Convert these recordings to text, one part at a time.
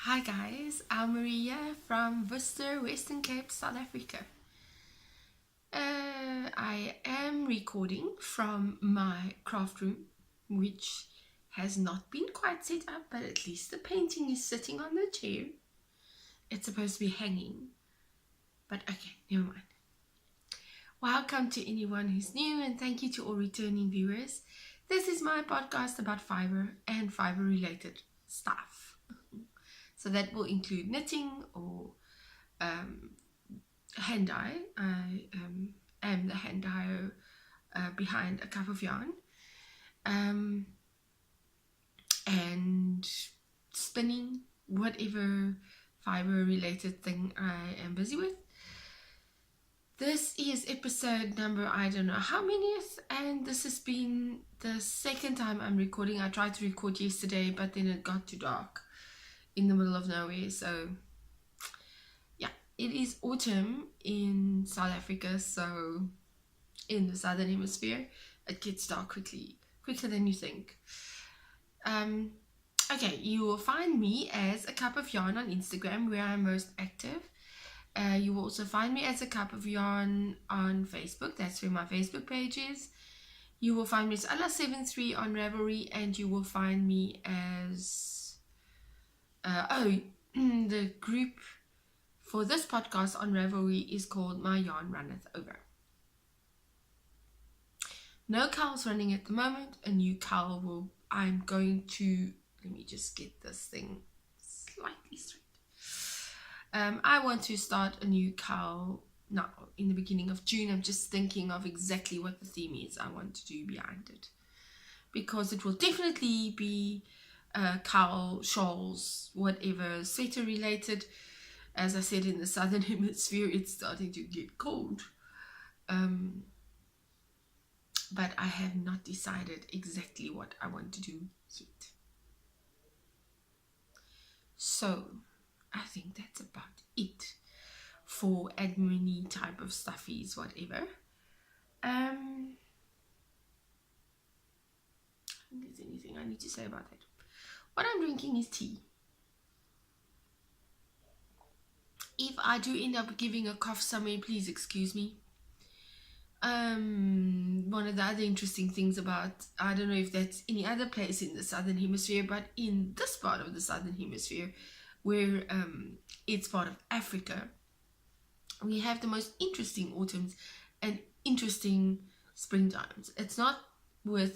Hi guys, Elmarie from Worcester, Western Cape, South Africa. I am recording from my craft room, which has not been quite set up, but at least the painting is sitting on the chair. It's supposed to be hanging, but okay, never mind. Welcome to anyone who's new, and thank you to all returning viewers. This is my podcast about fibre and fibre related stuff. So that will include knitting or hand dye. I am the hand dyer behind A Cup of Yarn, and spinning, whatever fibre related thing I am busy with. This is episode number, I don't know how manyth, and this has been the second time I'm recording. I tried to record yesterday, but then it got too dark in the middle of nowhere. So yeah, it is autumn in South Africa, so in the southern hemisphere it gets dark quicker than you think. Okay, you will find me as A Cup of Yarn on Instagram, where I'm most active. You will also find me as A Cup of Yarn on Facebook. That's where my Facebook page is. You will find me as Ella73 on Ravelry, and you will find me as the group for this podcast on Ravelry is called My Yarn Runneth Over. No cows running at the moment. A new cow I'm going to, let me just get this thing slightly straight. I want to start a new cow now in the beginning of June. I'm just thinking of exactly what the theme is I want to do behind it, because it will definitely be cowl, shawls, whatever, sweater related. As I said, in the southern hemisphere it's starting to get cold, but I have not decided exactly what I want to do yet. So I think that's about it for admin-y type of stuffies, whatever. I don't think there's anything I need to say about that. What I'm drinking is tea. If I do end up giving a cough somewhere, please excuse me. One of the other interesting things about, I don't know if that's any other place in the southern hemisphere, but in this part of the southern hemisphere, where it's part of Africa, we have the most interesting autumns and interesting springtimes. It's not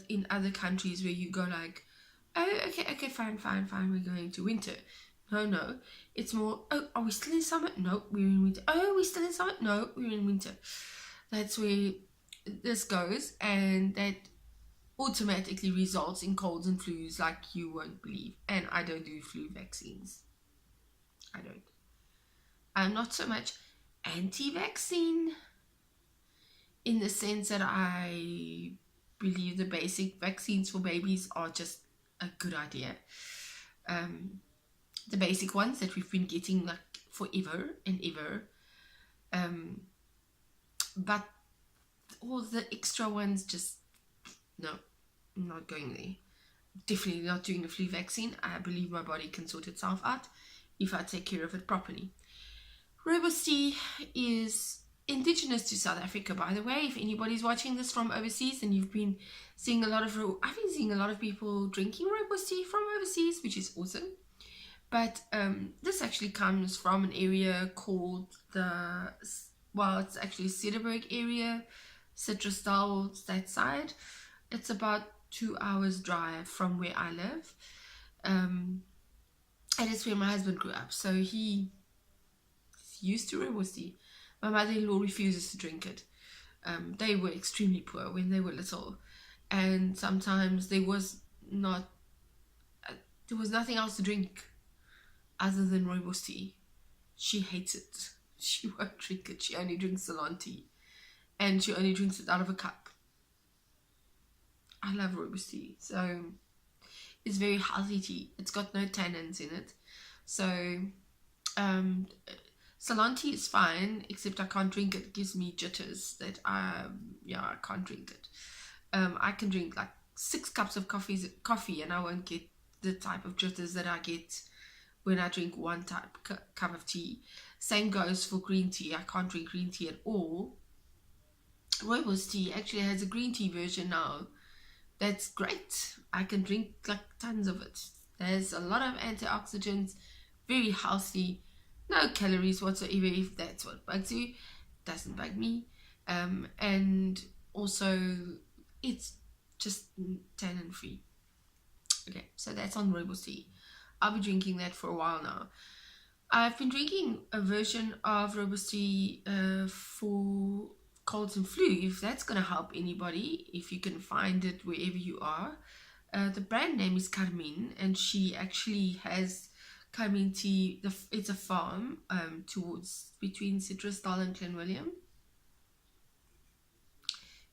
in other countries where you go like, oh, okay, fine, we're going to winter. No, it's more, oh, are we still in summer? No, we're in winter. Oh, are we still in summer? No, we're in winter. That's where this goes, and that automatically results in colds and flus like you won't believe. And I don't do flu vaccines. I don't. I'm not so much anti-vaccine in the sense that I believe the basic vaccines for babies are just a good idea. The basic ones that we've been getting like forever and ever. But all the extra ones, just no, I'm not going there. Definitely not doing the flu vaccine. I believe my body can sort itself out if I take care of it properly. Rooibos tea is indigenous to South Africa, by the way. If anybody's watching this from overseas and you've been seeing I've been seeing a lot of people drinking rooibos tea from overseas, which is awesome. But this actually comes from an area called it's actually Cederberg area, Citrusdal, that side. It's about 2 hours drive from where I live. And it's where my husband grew up. So he's used to rooibos tea. My mother-in-law refuses to drink it. They were extremely poor when they were little. And sometimes there was nothing else to drink other than rooibos tea. She hates it. She won't drink it. She only drinks Ceylon tea, and she only drinks it out of a cup. I love rooibos tea, so it's very healthy tea. It's got no tannins in it, so Ceylon tea is fine, except I can't drink it. It gives me jitters that I can't drink it. I can drink like 6 cups of coffee and I won't get the type of jitters that I get when I drink one type cup of tea. Same goes for green tea. I can't drink green tea at all. Rooibos tea actually has a green tea version now. That's great. I can drink like tons of it. There's a lot of antioxidants, very healthy, no calories whatsoever. If that's what bugs you, doesn't bug me. And also it's just tannin free. Okay, so that's on rooibos tea. I'll be drinking that for a while now. I've been drinking a version of rooibos tea for colds and flu, if that's going to help anybody, if you can find it wherever you are. The brand name is Carmine, and she actually has Carmine tea. It's a farm towards between Citrusdal and Clanwilliam.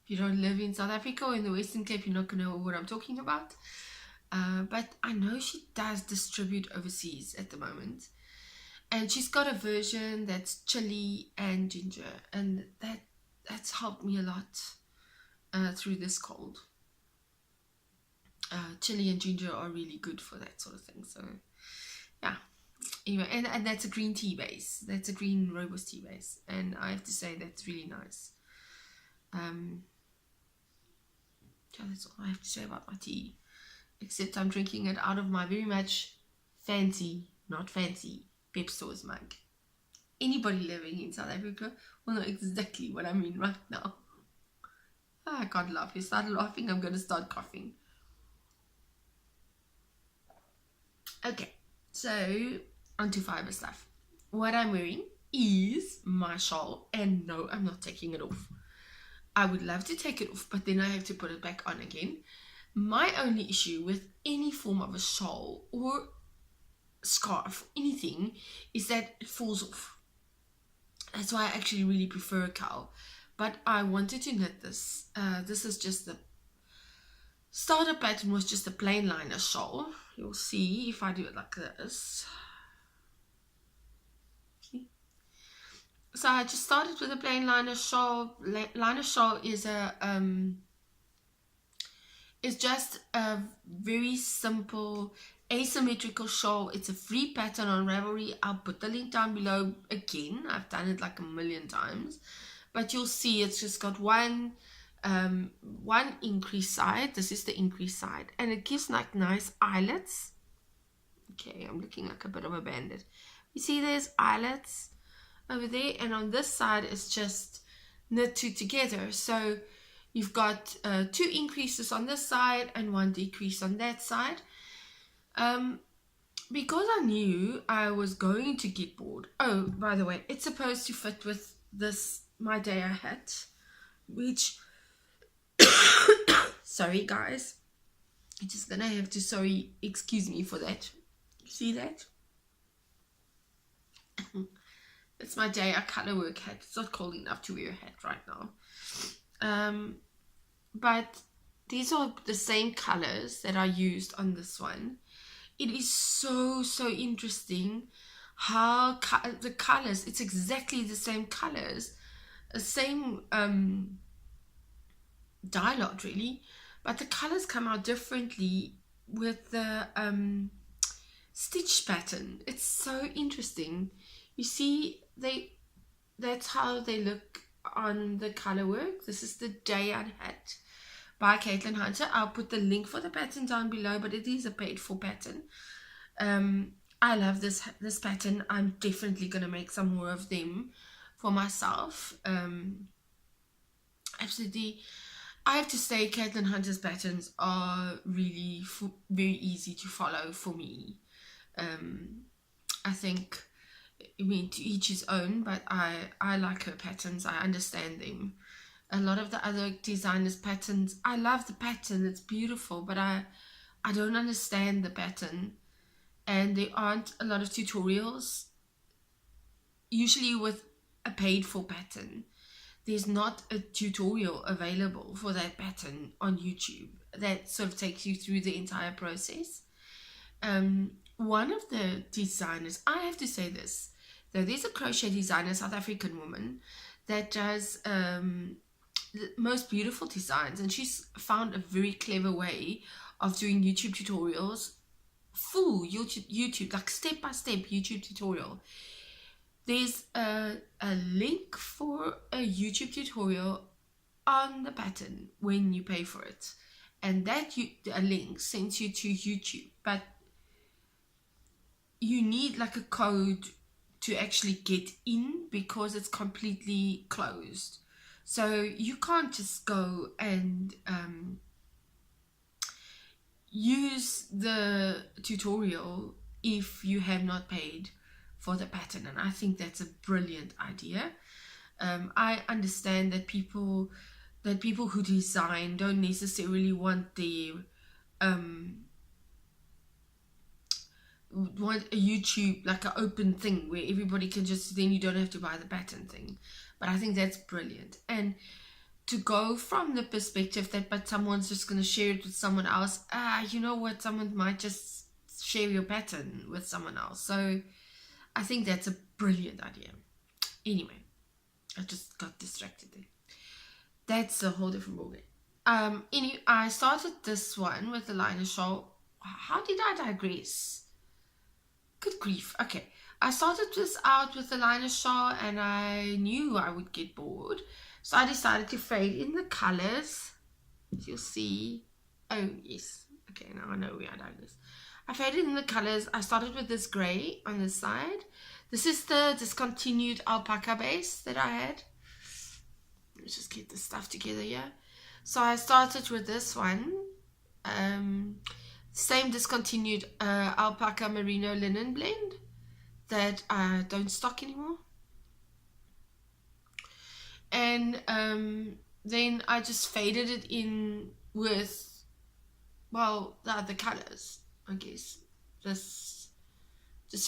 If you don't live in South Africa or in the Western Cape, you're not going to know what I'm talking about. But I know she does distribute overseas at the moment. And she's got a version that's chili and ginger, and that's helped me a lot through this cold. Chili and ginger are really good for that sort of thing. So yeah, anyway, and that's a green tea base. That's a green rooibos tea base, and I have to say that's really nice. Yeah, that's all I have to say about my tea, except I'm drinking it out of my very much not fancy Pep Stores mug. Anybody living in South Africa will know exactly what I mean right now. I can't laugh. If I start laughing, I'm going to start coughing. Okay, so onto fiber stuff. What I'm wearing is my shawl, and no, I'm not taking it off. I would love to take it off, but then I have to put it back on again. My only issue with any form of a shawl or scarf, anything, is that it falls off. That's why I actually really prefer a cowl. But I wanted to knit this. This is just the starter pattern, was just a plain liner shawl. You'll see if I do it like this. See? So I just started with a plain liner shawl. Liner shawl is just a very simple asymmetrical shawl. It's a free pattern on Ravelry. I'll put the link down below again. I've done it like a million times, but you'll see it's just got one increase side. This is the increase side, and it gives like nice eyelets. Okay, I'm looking like a bit of a bandit. You see there's eyelets over there, and on this side it's just knit two together. So you've got two increases on this side and one decrease on that side. Because I knew I was going to get bored. Oh, by the way, it's supposed to fit with this my day hat, which sorry guys, I'm just gonna have to excuse me for that. You see that? It's my day color work hat. It's not cold enough to wear a hat right now. But these are the same colors that I used on this one. It is so interesting how the colors, it's exactly the same colors, the same dye lot really, but the colors come out differently with the stitch pattern. It's so interesting. You see, that's how they look on the color work. This is the Day On hat by Caitlin Hunter. I'll put the link for the pattern down below, but it is a paid for pattern. I love this pattern. I'm definitely gonna make some more of them for myself. Absolutely, I have to say Caitlin Hunter's patterns are really very easy to follow for me. I think, I mean, to each his own, but I like her patterns. I understand them. A lot of the other designers' patterns, I love the pattern, it's beautiful, but I don't understand the pattern, and there aren't a lot of tutorials. Usually with a paid for pattern, there's not a tutorial available for that pattern on YouTube that sort of takes you through the entire process. One of the designers, I have to say this, though, there's a crochet designer, South African woman, that does the most beautiful designs, and she's found a very clever way of doing YouTube tutorials full YouTube like step-by-step YouTube tutorial. There's a link for a YouTube tutorial on the pattern when you pay for it, and that a link sends you to YouTube, but you need like a code to actually get in because it's completely closed. So you can't just go and use the tutorial if you have not paid for the pattern, and I think that's a brilliant idea. I understand that people who design don't necessarily want want a YouTube like an open thing where everybody can just, then you don't have to buy the pattern thing. But I think that's brilliant. And to go from the perspective that but someone's just going to share it with someone else, you know what, someone might just share your pattern with someone else. So I think that's a brilliant idea. Anyway, I just got distracted there. That's a whole different ballgame. Anyway, I started this one with the liner shawl. How did I digress? Good grief. Okay, I started this out with the liner shawl and I knew I would get bored, so I decided to fade in the colors, as you'll see. Oh yes, okay, now I know where I digress. I faded in the colors. I started with this grey on the side. This is the discontinued alpaca base that I had. Let's just get this stuff together here. So I started with this one. Same discontinued alpaca merino linen blend that I don't stock anymore. And then I just faded it in with, well, the other colors, I guess. Just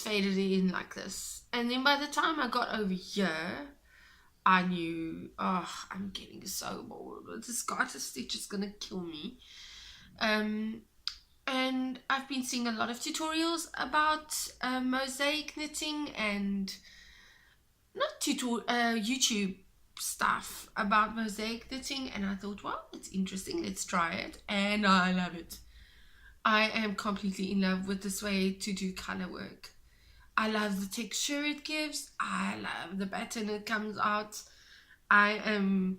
faded it in like this. And then by the time I got over here, I knew, oh, I'm getting so bored. This garter stitch is going to kill me. And I've been seeing a lot of tutorials about mosaic knitting and not YouTube stuff about mosaic knitting, and I thought, well, it's interesting, let's try it, and I love it. I am completely in love with this way to do color work. I love the texture it gives. I love the pattern it comes out. I am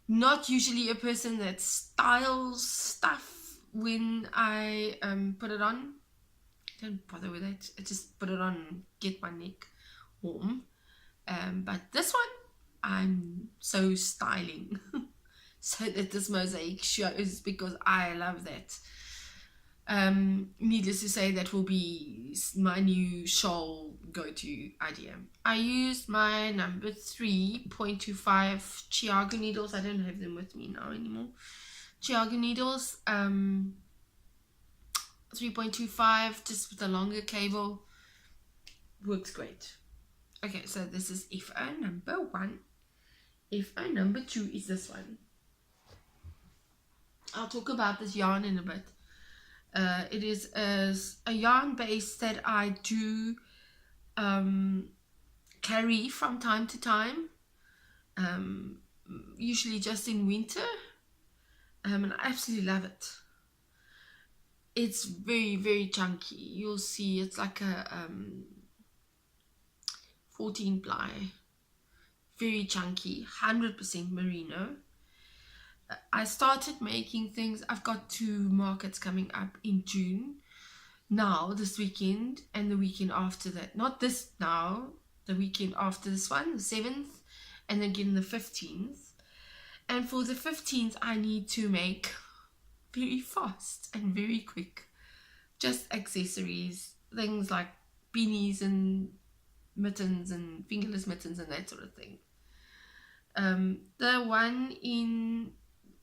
not usually a person that styles stuff when I put it on. Don't bother with it. I just put it on and get my neck warm. But this one, I'm so styling so that this mosaic shows, because I love that. Needless to say, that will be my new shawl go-to idea. I used my number 3.25 Chiago needles. I don't have them with me now anymore. Chiago needles, 3.25, just with a longer cable. Works great. Okay, so this is FO number 1. FO number 2 is this one. I'll talk about this yarn in a bit. It is a yarn base that I do carry from time to time, usually just in winter, and I absolutely love it. It's very, very chunky. You'll see it's like a 14 ply, very chunky, 100% merino. I started making things. I've got 2 markets coming up in June. Now, this weekend and the weekend after that. Not this now, the weekend after this one, the 7th, and then again the 15th. And for the 15th, I need to make very fast and very quick, just accessories, things like beanies and mittens and fingerless mittens and that sort of thing. The one in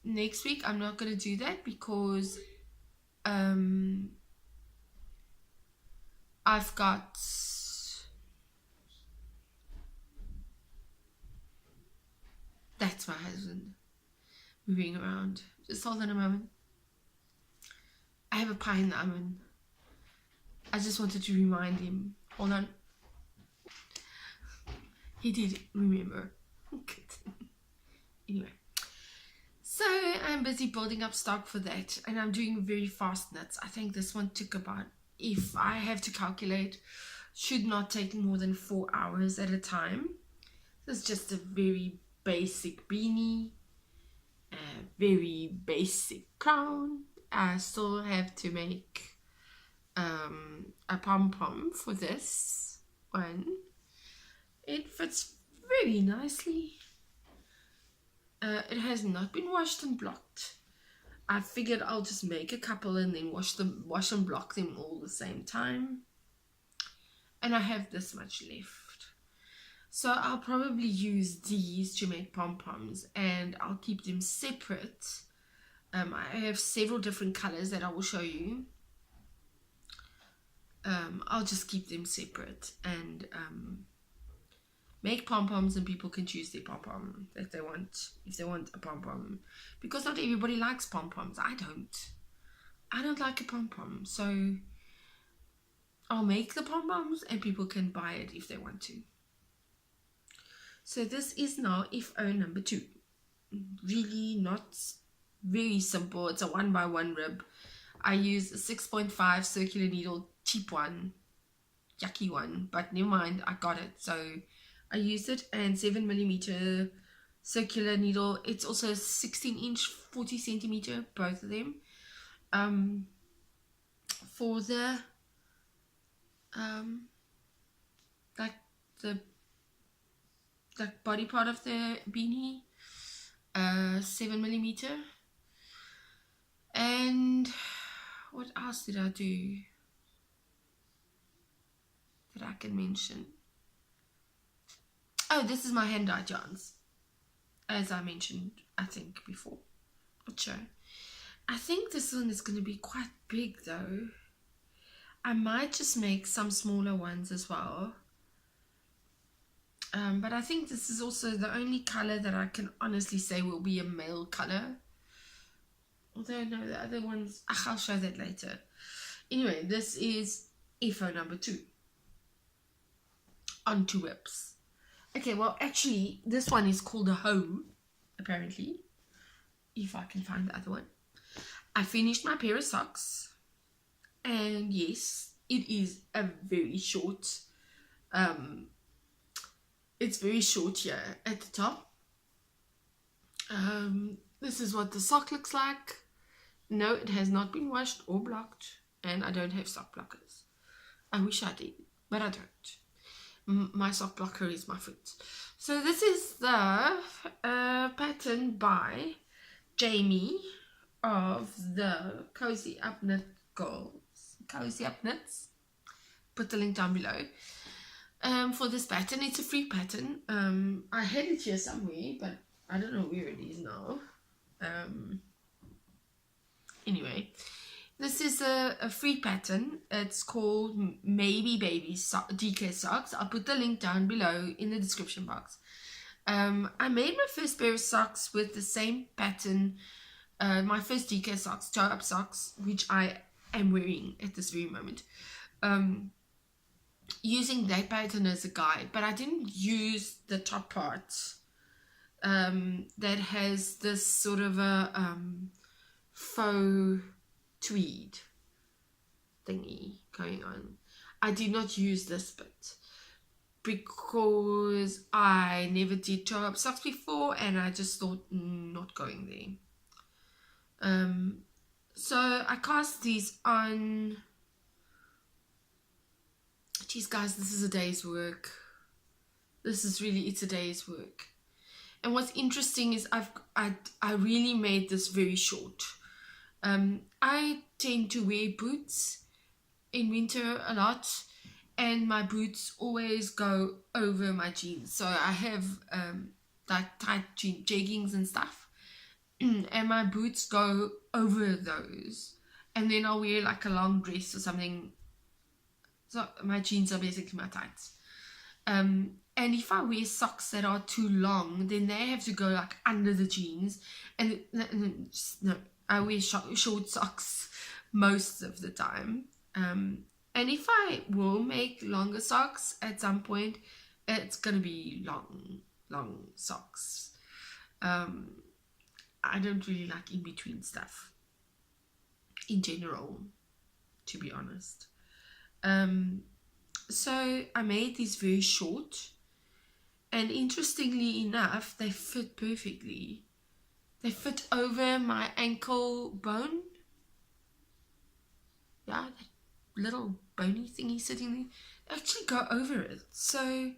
next week, I'm not going to do that because I've got that's my husband moving around. Just hold on a moment. I have a pie in the oven. I just wanted to remind him. Hold on. He did remember. Anyway, so I'm busy building up stock for that, and I'm doing very fast knits. I think this one took about if I have to calculate, should not take more than 4 hours at a time. This is just a very basic beanie, a very basic crown. I still have to make a pom-pom for this one. It fits very nicely. It has not been washed and blocked. I figured I'll just make a couple and then wash and block them all the same time. And I have this much left. So I'll probably use these to make pom-poms, and I'll keep them separate. I have several different colors that I will show you. I'll just keep them separate and make pom-poms, and people can choose their pom-pom that they want, if they want a pom-pom, because not everybody likes pom-poms. I don't like a pom-pom, so I'll make the pom-poms and people can buy it if they want to. So this is now FO number 2. Really not very simple. It's a 1x1 rib. I use a 6.5 circular needle, cheap one, yucky one, but never mind, I got it. So I used it, and 7mm circular needle. It's also 16-inch, 40 centimeter, both of them. For the like body part of the beanie, 7mm. And what else did I do that I can mention? Oh, this is my hand-dyed yarns, as I mentioned, I think, before. Not sure. I think this one is going to be quite big, though. I might just make some smaller ones as well. But I think this is also the only color that I can honestly say will be a male color. Although, no, the other ones, I'll show that later. Anyway, this is FO number 2. On 2 whips. Okay, well, actually, this one is called a hoe, apparently. If I can find the other one. I finished my pair of socks. And yes, it is a very short. It's very short here at the top. This is what the sock looks like. No, it has not been washed or blocked. And I don't have sock blockers. I wish I did, but I don't. My sock blocker is my foot. So this is the pattern by Jamie of the Cozy Up Knit Girls. Cozy Up Knits. Put the link down below. For this pattern, it's a free pattern. I had it here somewhere, but I don't know where it is now. Anyway, this is a free pattern. It's called Maybe Baby DK Socks. I'll put the link down below in the description box. I made my first pair of socks with the same pattern. My first DK socks, toe up socks, which I am wearing at this very moment. Using that pattern as a guide, but I didn't use the top part that has this sort of a faux tweed thingy going on. I did not use this bit because I never did toe up socks before, and I just thought not going there. So I cast these on. Geez, guys, this is a day's work. It's a day's work. And what's interesting is I really made this very short. I tend to wear boots in winter a lot, and my boots always go over my jeans. So I have like tight jeggings and stuff, and my boots go over those, and then I'll wear like a long dress or something. So my jeans are basically my tights. And if I wear socks that are too long, then they have to go like under the jeans. And no, I wear short socks most of the time. And if I will make longer socks at some point, it's gonna be long socks. I don't really like in between stuff in general, to be honest. So I made these very short, and interestingly enough, they fit perfectly. They fit over my ankle bone. Yeah, that little bony thingy sitting there. They actually go over it, so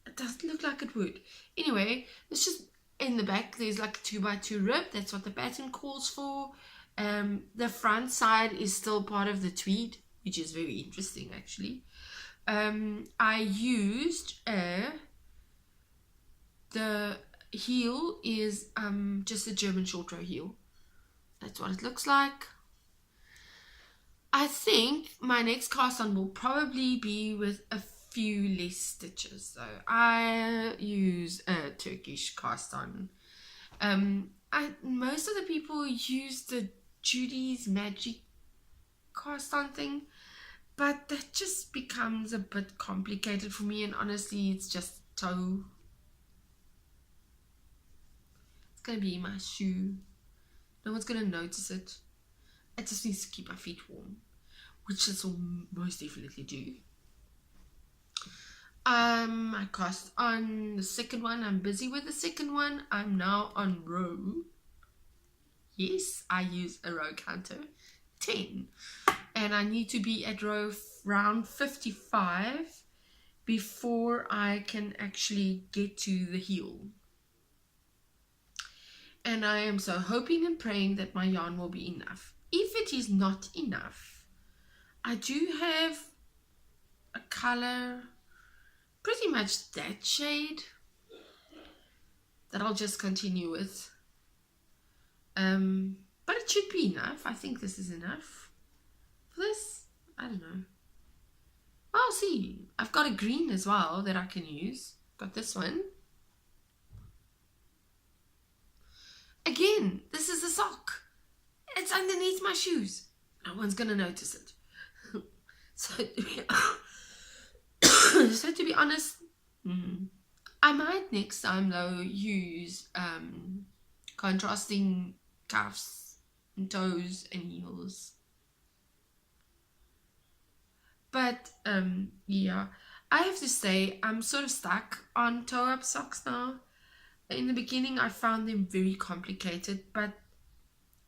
it doesn't look like it would. Anyway, it's just in the back, there's like a 2x2 rib. That's what the pattern calls for. The front side is still part of the tweed, which is very interesting actually. I used the heel is just a German short row heel. That's what it looks like. I think my next cast on will probably be with a few less stitches. So I use a Turkish cast on. Most of the people use the Judy's Magic cast on thing, but that just becomes a bit complicated for me, and honestly it's just toe. It's gonna be my shoe. No one's gonna notice it. It just needs to keep my feet warm, which this will most definitely do. I cast on the second one. I'm busy with the second one. I'm now on row. Yes, I use a row counter 10, and I need to be at round 55 before I can actually get to the heel. And I am so hoping and praying that my yarn will be enough. If it is not enough, I do have a color, pretty much that shade, that I'll just continue with. But it should be enough. I think this is enough for this. I don't know. I'll see. I've got a green as well that I can use. Got this one. Again, this is a sock. It's underneath my shoes. No one's gonna notice it. So to be honest, I might next time though use contrasting cuffs and toes and heels. But yeah, I have to say I'm sort of stuck on toe up socks now. In the beginning I found them very complicated, but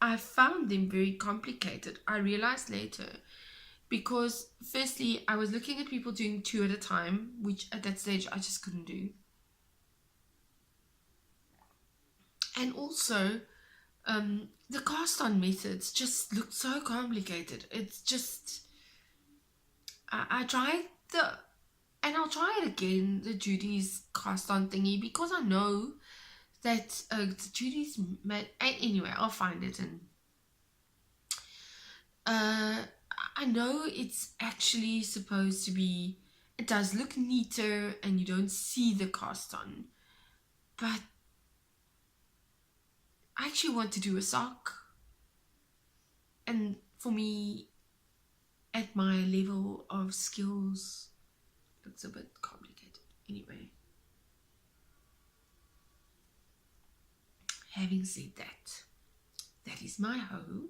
I found them very complicated, I realized later, because firstly I was looking at people doing 2 at a time, which at that stage I just couldn't do. And also the cast on methods just looked so complicated. It's just I tried and I'll try it again, the Judy's cast on thingy, because I know that Judy's anyway, I'll find it, and I know it's actually supposed to be, it does look neater and you don't see the cast on, but I actually want to do a sock, and for me, at my level of skills, it's a bit complicated. Anyway, having said that, that is my hoe,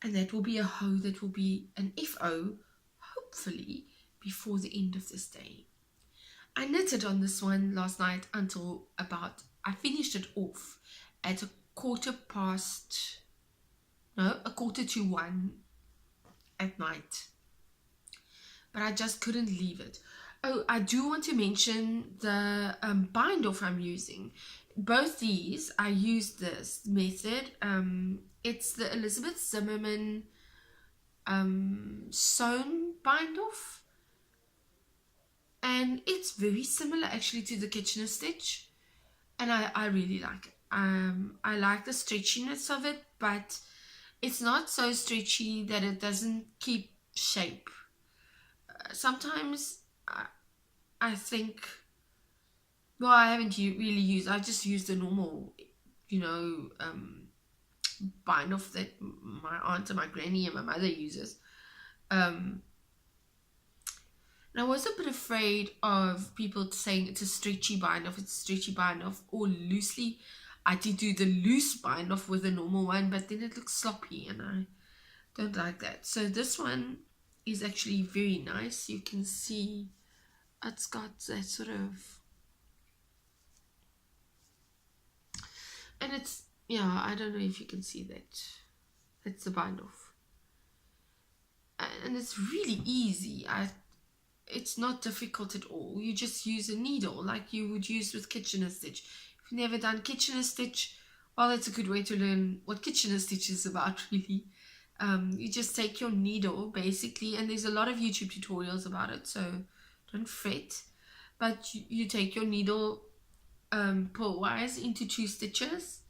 and that will be a hoe that will be an FO, hopefully before the end of this day. I knitted on this one last night until about, I finished it off at 1:45 at night, but I just couldn't leave it. Oh, I do want to mention the bind off I'm using. Both these, I used this method. It's the Elizabeth Zimmerman sewn bind off, and it's very similar actually to the Kitchener stitch, and I really like it. I like the stretchiness of it, but it's not so stretchy that it doesn't keep shape. Sometimes I think, well, I haven't really used, I just used the normal, bind off that my aunt and my granny and my mother uses. And I was a bit afraid of people saying it's a stretchy bind off, or loosely. I did do the loose bind off with the normal one, but then it looks sloppy and I don't like that. So this one is actually very nice. You can see it's got that sort of, and it's, yeah, I don't know if you can see that. That's the bind off. And it's really easy. It's not difficult at all. You just use a needle like you would use with Kitchener stitch. If you've never done Kitchener stitch, well, that's a good way to learn what Kitchener stitch is about, really. You just take your needle, basically, and there's a lot of YouTube tutorials about it, so don't fret. But you take your needle purlwise into 2 stitches,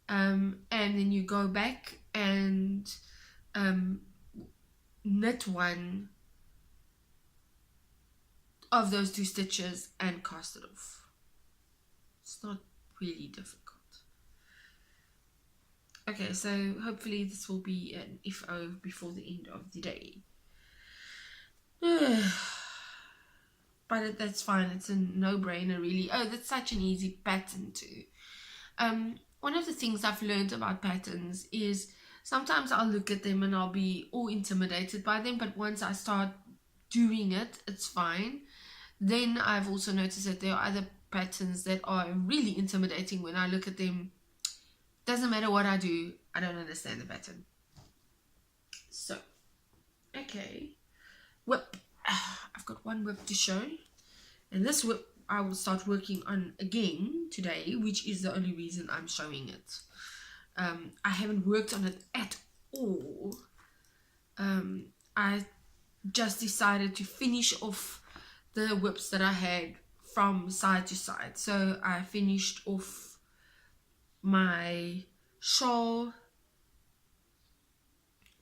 and then you go back and knit one of those 2 stitches and cast it off. It's not really difficult. Okay, so hopefully this will be an FO before the end of the day. But that's fine, it's a no-brainer really. Oh, that's such an easy pattern too. One of the things I've learned about patterns is sometimes I'll look at them and I'll be all intimidated by them, but once I start doing it, it's fine. Then I've also noticed that there are other patterns that are really intimidating. When I look at them, doesn't matter what I do, I don't understand the pattern. So, okay, whip. I've got one whip to show, and this whip I will start working on again today, which is the only reason I'm showing it. I haven't worked on it at all. I just decided to finish off the whips that I had from side to side. So I finished off my shawl.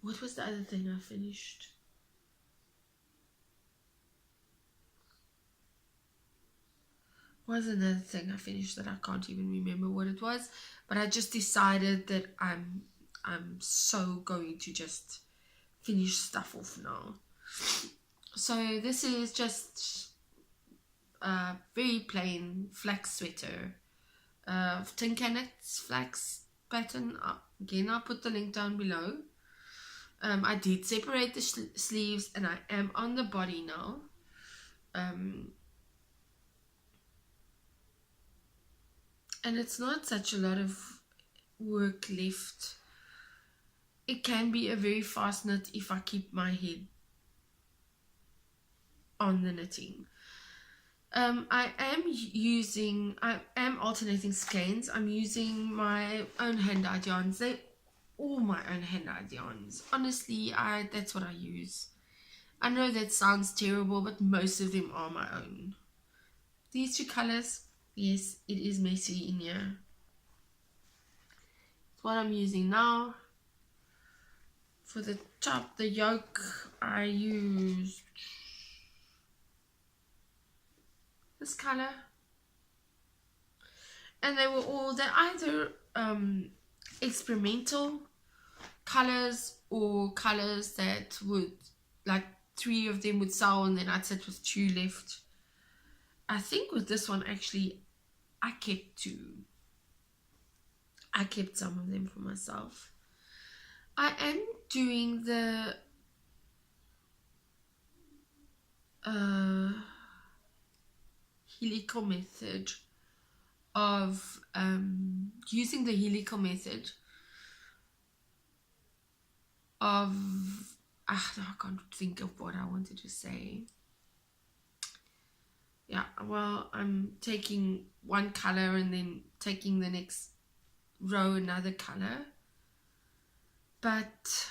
What was the other thing I finished? What was another thing I finished that I can't even remember what it was, but I just decided that I'm so going to just finish stuff off now. So this is just a very plain flax sweater, Tin Canet's flax pattern. Again, I'll put the link down below. I did separate the sleeves and I am on the body now. And it's not such a lot of work left. It can be a very fast knit if I keep my head on the knitting. I am alternating skeins. I'm using my own hand-dyed yarns. They're all my own hand-dyed yarns. Honestly, that's what I use. I know that sounds terrible, but most of them are my own. These 2 colors, yes, it is messy in here. It's what I'm using now. For the top, the yoke, I used this color, and they're either experimental colors or colors that would, like 3 of them would sell and then I'd sit with 2 left. I think with this one actually I kept 2. I kept some of them for myself. I am doing the helical method of using the helical method of I can't think of what I wanted to say. Yeah, well, I'm taking one color and then taking the next row another color, but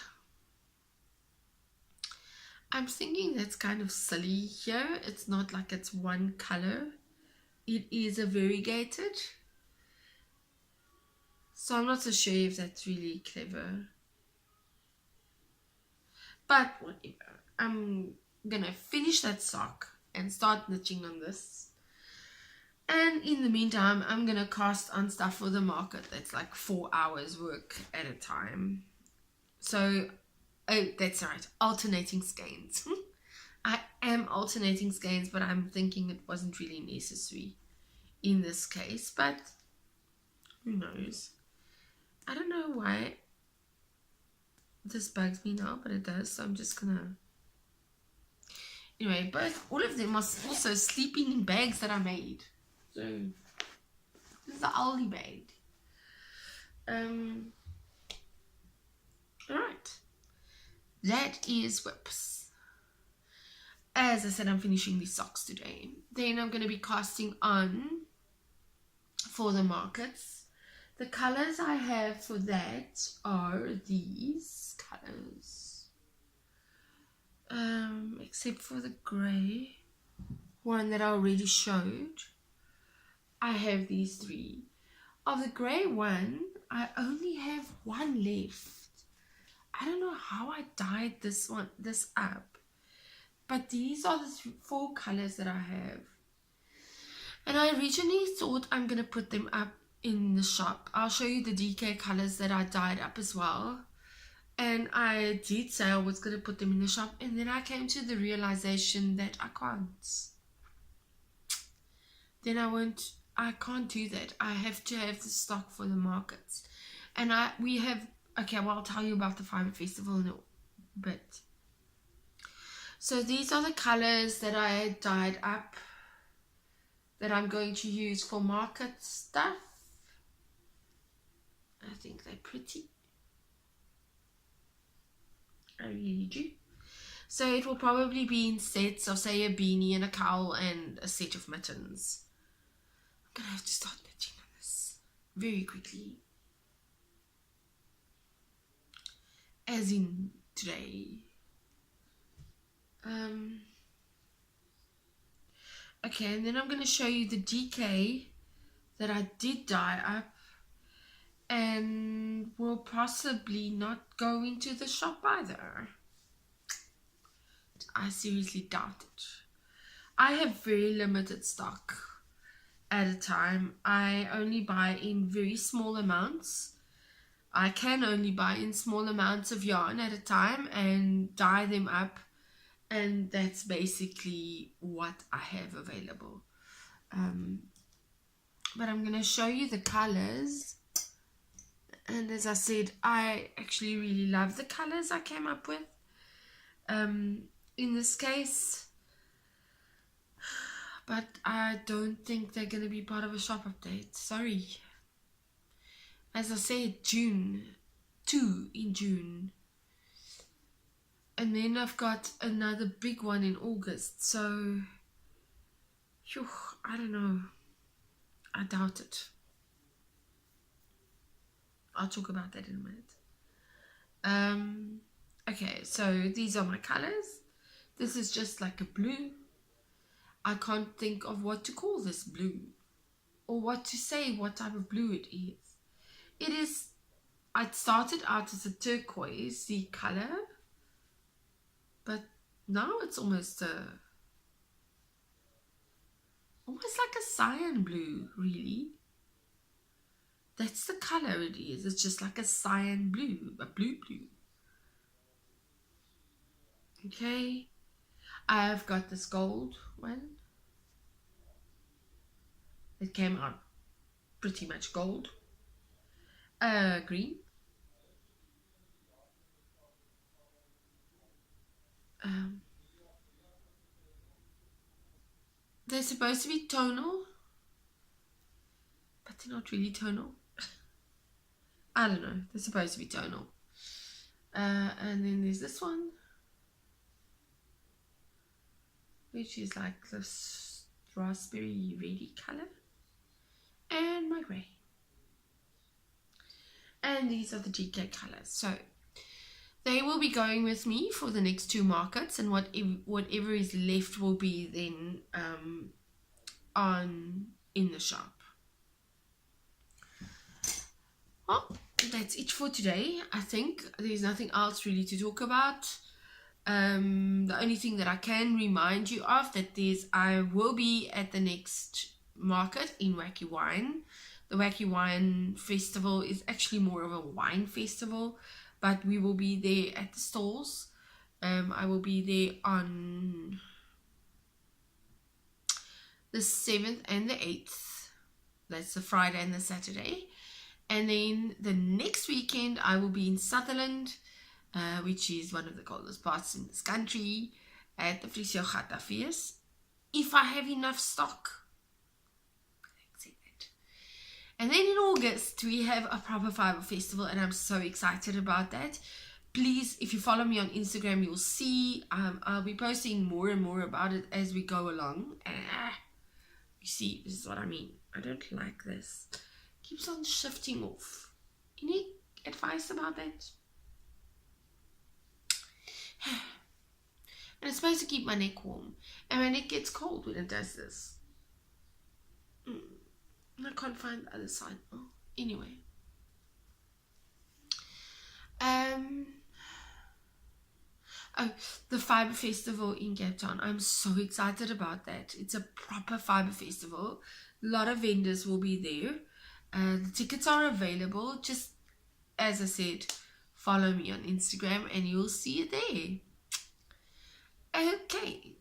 I'm thinking that's kind of silly here. It's not like it's one color. It is a variegated. So I'm not so sure if that's really clever. But whatever. I'm gonna finish that sock and start knitting on this. And in the meantime, I'm gonna cast on stuff for the market that's like 4 hours work at a time. So, oh, that's right, alternating skeins. I am alternating skeins, but I'm thinking it wasn't really necessary in this case, but who knows. I don't know why this bugs me now, but it does, so I'm just gonna Anyway, all of them are also sleeping in bags that I made. So this is the Aldi bag. Alright. That is whips. As I said, I'm finishing these socks today. Then I'm going to be casting on for the markets. The colors I have for that are these colors. Except for the grey one that I already showed. I have these three. Of the grey one, I only have one left. I don't know how I dyed this up. But these are the 4 colors that I have. And I originally thought I'm going to put them up in the shop. I'll show you the DK colors that I dyed up as well. And I did say I was going to put them in the shop. And then I came to the realization that I can't. Then I can't do that. I have to have the stock for the markets. And we have, okay, well, I'll tell you about the Fibre Festival in a bit. So these are the colors that I dyed up that I'm going to use for market stuff. I think they're pretty. I really do. So it will probably be in sets of, say, a beanie and a cowl and a set of mittens. I'm going to have to start knitting on this very quickly. As in today. Okay, and then I'm going to show you the DK that I did dye up and will possibly not go into the shop either. I seriously doubt it. I have very limited stock at a time. I only buy in very small amounts. I can only buy in small amounts of yarn at a time and dye them up. And that's basically what I have available. But I'm going to show you the colors. And as I said, I actually really love the colors I came up with. In this case. But I don't think they're going to be part of a shop update. Sorry. As I said, June. 2 in June. And then I've got another big one in August. So, phew, I don't know. I doubt it. I'll talk about that in a minute. Okay, so these are my colors. This is just like a blue. I can't think of what to call this blue. Or what to say what type of blue it is. It is, I started out as a turquoisey color. But now it's almost like a cyan blue, really. That's the color it is. It's just like a cyan blue, a blue. Okay. I've got this gold one. It came out pretty much gold. Green. They're supposed to be tonal, but they're not really tonal. I don't know. They're supposed to be tonal. And then there's this one, which is like this raspberry reddy color, and my grey. And these are the DK colors. So they will be going with me for the next 2 markets, and whatever is left will be then in the shop. Well, that's it for today. I think there's nothing else really to talk about. The only thing that I can remind you of I will be at the next market in Wacky Wine. The Wacky Wine Festival is actually more of a wine festival, but we will be there at the stalls. I will be there on the 7th and the 8th. That's the Friday and the Saturday. And then the next weekend I will be in Sutherland, which is one of the coldest parts in this country. at the Frisio Gata Fees. If I have enough stock. And then in August, we have a proper fibre festival, and I'm so excited about that. Please, if you follow me on Instagram, you'll see I'll be posting more and more about it as we go along. You see, this is what I mean. I don't like this. Keeps on shifting off. Any advice about that? And it's supposed to keep my neck warm. And my neck gets cold when it does this. I can't find the other side. Oh, anyway. Oh, the Fibre Festival in Cape Town. I'm so excited about that. It's a proper Fibre Festival. A lot of vendors will be there. The tickets are available. Just as I said, follow me on Instagram and you'll see it there. Okay.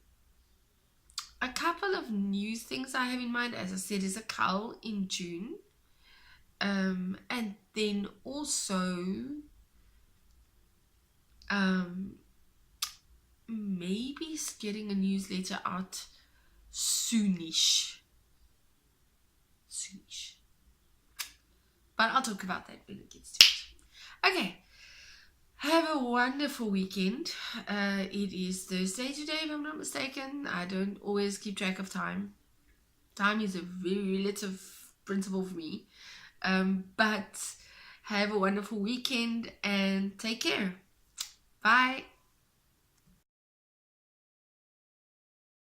A couple of new things I have in mind, as I said, is a cull in June. And then also maybe getting a newsletter out soonish. But I'll talk about that when it gets to it. Okay. Have a wonderful weekend. It is Thursday today, if I'm not mistaken. I don't always keep track of time. Time is a very relative principle for me. But have a wonderful weekend and take care. Bye.